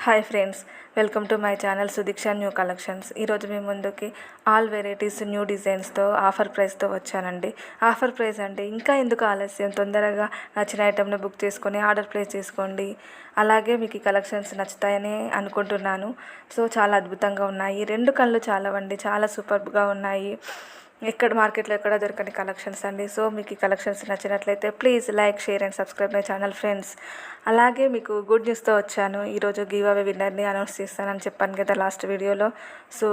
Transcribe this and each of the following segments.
Hi friends, welcome to my channel Sudiksha new collections. ఈరోజు మీ ముందుకి all varieties new డిజైన్స్తో offer ప్రైస్తో వచ్చానండి. ఆఫర్ ప్రైస్ అంటే ఇంకా ఎందుకు ఆలస్యం, తొందరగా నచ్చిన ఐటెంని బుక్ చేసుకొని ఆర్డర్ ప్లేస్ చేసుకోండి. అలాగే మీకు ఈ కలెక్షన్స్ నచ్చుతాయని అనుకుంటున్నాను. సో చాలా అద్భుతంగా ఉన్నాయి. రెండు కళ్ళు చాలవండి, చాలా సూపర్గా ఉన్నాయి. మార్కెట్లో ఎక్కడ దొరకని కలెక్షన్స్ అండి. సో మీకు ఈ కలెక్షన్స్ నచ్చినట్లయితే please like, share and subscribe my channel friends. అలాగే మీకు గుడ్ న్యూస్తో వచ్చాను. ఈరోజు గివ్ అవే విన్నర్ని అనౌన్స్ చేస్తానని చెప్పాను కదా లాస్ట్ వీడియోలో. సో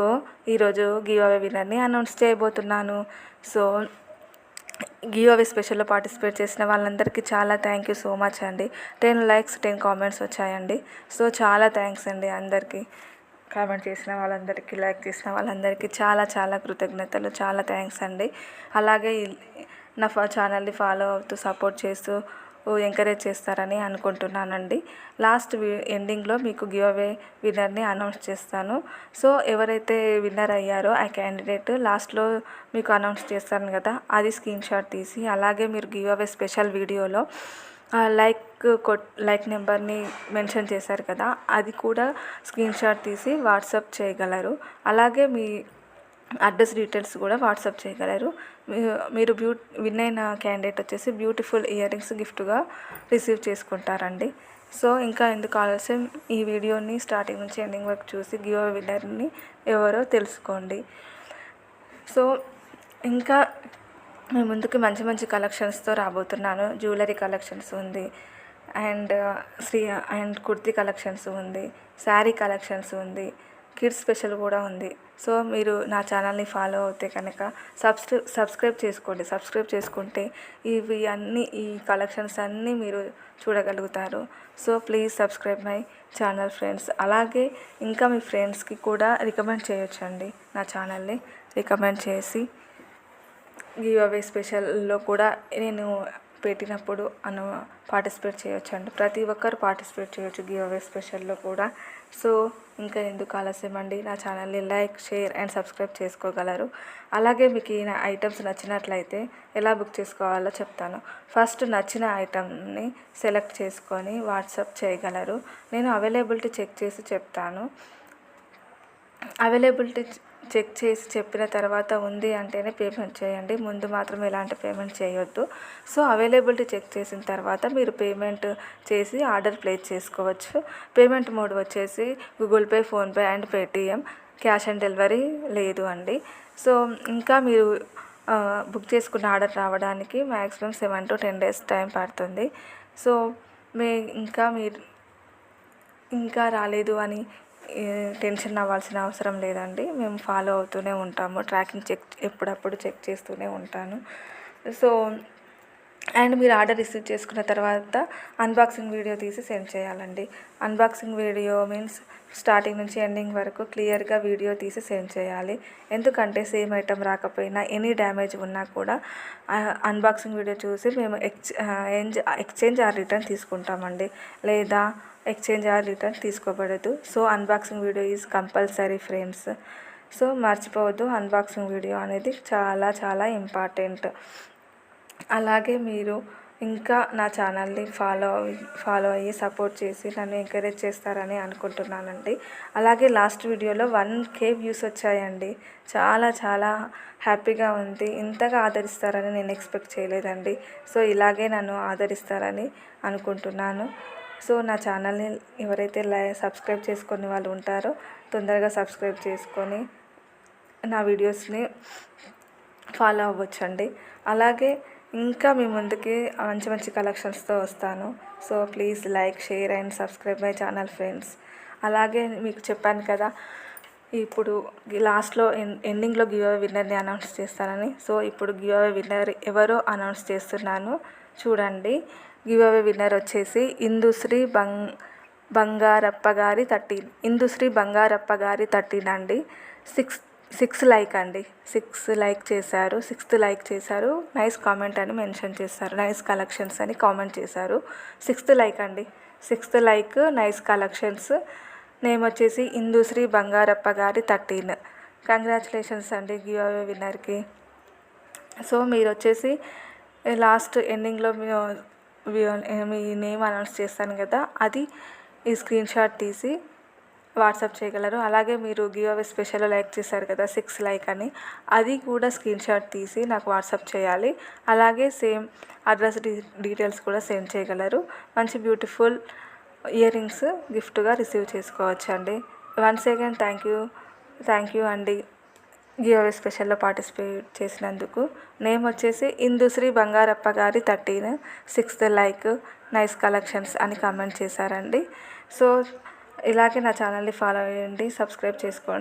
ఈరోజు గివ్ అవే విన్నర్ని అనౌన్స్ చేయబోతున్నాను. సో గివ్ అవే స్పెషల్లో పార్టిసిపేట్ చేసిన వాళ్ళందరికీ చాలా థ్యాంక్ యూ సో మచ్ అండి. 10 లైక్స్ 10 కామెంట్స్ వచ్చాయండి. సో చాలా థ్యాంక్స్ అండి అందరికీ. కామెంట్ చేసిన వాళ్ళందరికీ, లైక్ చేసిన వాళ్ళందరికీ చాలా చాలా కృతజ్ఞతలు, చాలా థ్యాంక్స్ అండి. అలాగే నా ఛానల్ని ఫాలో అవుతూ సపోర్ట్ చేస్తూ ఎంకరేజ్ చేస్తారని అనుకుంటున్నానండి. లాస్ట్ ఎండింగ్లో మీకు గివ్ అవే విన్నర్ని అనౌన్స్ చేస్తాను. సో ఎవరైతే విన్నర్ అయ్యారో ఆ క్యాండిడేట్ లాస్ట్లో మీకు అనౌన్స్ చేస్తాను కదా, అది స్క్రీన్ షాట్ తీసి అలాగే మీరు గివ్ అవే స్పెషల్ వీడియోలో లైక్ నెంబర్ని మెన్షన్ చేశారు కదా, అది కూడా స్క్రీన్ షాట్ తీసి వాట్సాప్ చేయగలరు. అలాగే మీ అడ్రస్ డీటెయిల్స్ కూడా వాట్సాప్ చేయగలరు. మీరు విన్ అయిన క్యాండిడేట్ వచ్చేసి బ్యూటిఫుల్ ఇయర్ రింగ్స్ గిఫ్ట్గా రిసీవ్ చేసుకుంటారండి. సో ఇంకా ఎందుకు ఆలస్యం, ఈ వీడియోని స్టార్టింగ్ నుంచి ఎండింగ్ వరకు చూసి గివ్ అవే విన్నర్ని ఎవరో తెలుసుకోండి. సో ఇంకా మీ ముందుకు మంచి మంచి కలెక్షన్స్తో రాబోతున్నాను. జ్యువెలరీ కలెక్షన్స్ ఉంది, అండ్ కుర్తీ కలెక్షన్స్ ఉంది, శారీ కలెక్షన్స్ ఉంది, కిడ్స్ స్పెషల్ కూడా ఉంది. సో మీరు నా ఛానల్ని ఫాలో అవుతే కనుక సబ్స్క్రైబ్ చేసుకోండి. సబ్స్క్రైబ్ చేసుకుంటే ఈ కలెక్షన్స్ అన్నీ మీరు చూడగలుగుతారు. So please subscribe my channel friends. అలాగే ఇంకా మీ ఫ్రెండ్స్కి కూడా రికమెండ్ చేయొచ్చండి. నా ఛానల్ని రికమెండ్ చేసి గివ్ అవే స్పెషల్లో కూడా నేను పెట్టినప్పుడు పార్టిసిపేట్ చేయొచ్చండి. ప్రతి ఒక్కరు పార్టిసిపేట్ చేయొచ్చు గివ్ అవే స్పెషల్లో కూడా. సో ఇంకా ఎందుకు ఆలస్యం అండి, నా ఛానల్ని లైక్, షేర్ అండ్ సబ్స్క్రైబ్ చేసుకోగలరు. అలాగే మీకు ఈ ఐటమ్స్ నచ్చినట్లయితే ఎలా బుక్ చేసుకోవాలో చెప్తాను. ఫస్ట్ నచ్చిన ఐటమ్ని సెలెక్ట్ చేసుకొని వాట్సాప్ చేయగలరు. నేను అవైలబిలిటీ చెక్ చేసి చెప్తాను. అవైలబిలిటీ చెక్ చేసి చెప్పిన తర్వాత ఉంది అంటేనే పేమెంట్ చేయండి. ముందు మాత్రం ఎలాంటి పేమెంట్ చేయొద్దు. సో అవైలబిలిటీ చెక్ చేసిన తర్వాత మీరు పేమెంట్ చేసి ఆర్డర్ ప్లేస్ చేసుకోవచ్చు. పేమెంట్ మోడ్ వచ్చేసి Google pay, PhonePe and Paytm. Cash on delivery లేదు అండి. సో ఇంకా మీరు బుక్ చేసుకున్న ఆర్డర్ రావడానికి మ్యాక్సిమం 7 to 10 days టైం పడుతుంది. సో మీరు ఇంకా రాలేదు అని టెన్షన్ అవ్వాల్సిన అవసరం లేదండి. మేము ఫాలో అవుతూనే ఉంటాము. ట్రాకింగ్ ఎప్పుడప్పుడు చెక్ చేస్తూనే ఉంటాను. సో అండ్ మీరు ఆర్డర్ రిసీవ్ చేసుకున్న తర్వాత అన్బాక్సింగ్ వీడియో తీసి సెండ్ చేయాలండి. అన్బాక్సింగ్ వీడియో మీన్స్ స్టార్టింగ్ నుంచి ఎండింగ్ వరకు క్లియర్గా వీడియో తీసి సెండ్ చేయాలి. ఎందుకంటే సేమ్ ఐటెం రాకపోయినా, ఎనీ డ్యామేజ్ ఉన్నా కూడా అన్బాక్సింగ్ వీడియో చూసి మేము ఎక్స్చేంజ్ ఆర్ రిటర్న్ తీసుకుంటామండి. లేదా ఎక్స్చేంజ్ ఆర్ రిటర్న్ తీసుకోబడదు. So unboxing video is compulsory friends. So మర్చిపోవద్దు, అన్బాక్సింగ్ వీడియో అనేది చాలా చాలా ఇంపార్టెంట్. అలాగే మీరు ఇంకా నా ఛానల్ని ఫాలో అయ్యి సపోర్ట్ చేసి నన్ను ఎంకరేజ్ చేస్తారని అనుకుంటున్నానండి. అలాగే లాస్ట్ వీడియోలో 1K వ్యూస్ వచ్చాయండి. చాలా చాలా హ్యాపీగా ఉంది. ఇంతగా ఆదరిస్తారని నేను ఎక్స్పెక్ట్ చేయలేదండి. సో ఇలాగే నన్ను ఆదరిస్తారని అనుకుంటున్నాను. సో నా ఛానల్ని ఎవరైతే సబ్స్క్రైబ్ చేసుకునే వాళ్ళు ఉంటారో తొందరగా సబ్స్క్రైబ్ చేసుకొని నా వీడియోస్ని ఫాలో అవ్వచ్చండి. అలాగే ఇంకా మీ ముందుకి మంచి మంచి కలెక్షన్స్తో వస్తాను. So please like, share and subscribe my channel friends. అలాగే మీకు చెప్పాను కదా, ఇప్పుడు లాస్ట్లో ఎండింగ్లో గివ్ అవే విన్నర్ని అనౌన్స్ చేస్తానని. సో ఇప్పుడు గివ్ అవే విన్నర్ ఎవరో అనౌన్స్ చేస్తున్నాను, చూడండి. గివ్ అవే విన్నర్ వచ్చేసి ఇందుశ్రీ బంగారప్ప గారి 13. ఇందుశ్రీ బంగారప్ప గారి 13 అండి. 6 లైక్ అండి. 6 లైక్ చేశారు. 6th లైక్ చేశారు. నైస్ కామెంట్ అని మెన్షన్ చేశారు. నైస్ కలెక్షన్స్ అని కామెంట్ చేశారు. 6th లైక్ అండి. 6th like, nice collections. Name వచ్చేసి ఇందుశ్రీ బంగారప్ప గారి 13. కంగ్రాచులేషన్స్ అండి గివ్ అవే విన్నర్కి. సో మీరు వచ్చేసి లాస్ట్ ఎండింగ్లో మీ నేమ్ అనౌన్స్ చేస్తాను కదా, అది ఈ స్క్రీన్ షాట్ తీసి వాట్సాప్ చేయగలరు. అలాగే మీరు గివ్ అవే స్పెషల్ లైక్ చేశారు కదా 6 లైక్ అని, అది కూడా స్క్రీన్ షాట్ తీసి నాకు వాట్సాప్ చేయాలి. అలాగే సేమ్ అడ్రస్ డీటెయిల్స్ కూడా సెండ్ చేయగలరు. మంచి బ్యూటిఫుల్ ఇయర్ రింగ్స్ గిఫ్ట్గా రిసీవ్ చేసుకోవచ్చండి. వన్స్ అగైన్ థ్యాంక్ యూ అండి గివ్ అవే స్పెషల్లో పార్టిసిపేట్ చేసినందుకు. నేమ్ వచ్చేసి ఇందుశ్రీ బంగారప్ప గారి 13 6th లైక్ నైస్ కలెక్షన్స్ అని కామెంట్ చేశారండి. సో ఇలాగే నా ఛానల్ని ఫాలో అయ్యండి, సబ్స్క్రైబ్ చేసుకోండి.